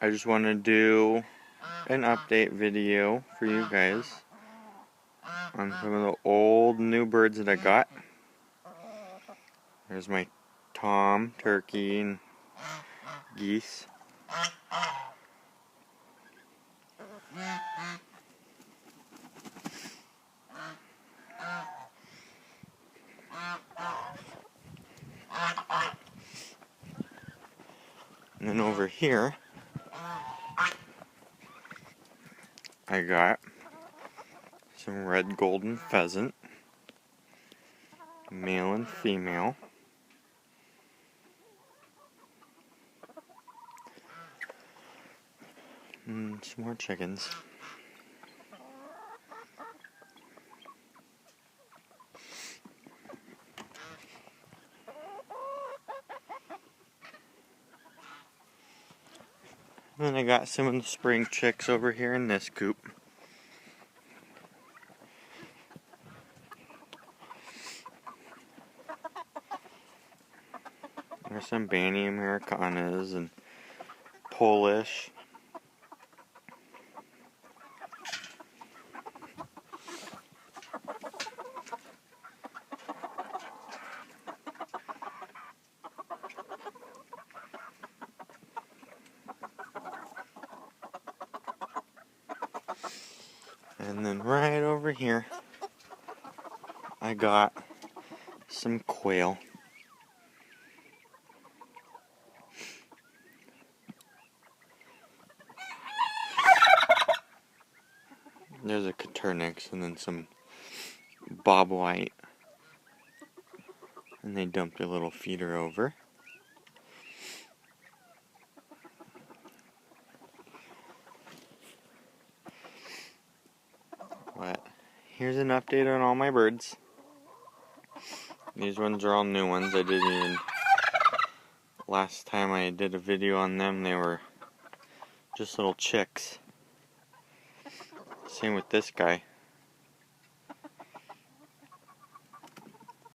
I just want to do an update video for you guys on some of the old new birds that I got. There's my tom, turkey, and geese. And then over here, I got some red golden pheasant, male and female. And some more chickens. And then I got some of the spring chicks over here in this coop. There's some Banny Americanas and Polish. And then right over here, I got some quail. There's a Caturnix and then some bob white. And they dumped their little feeder over. But here's an update on all my birds. These ones are all new ones. I didn't even... Last time I did a video on them, they were just little chicks. Same with this guy.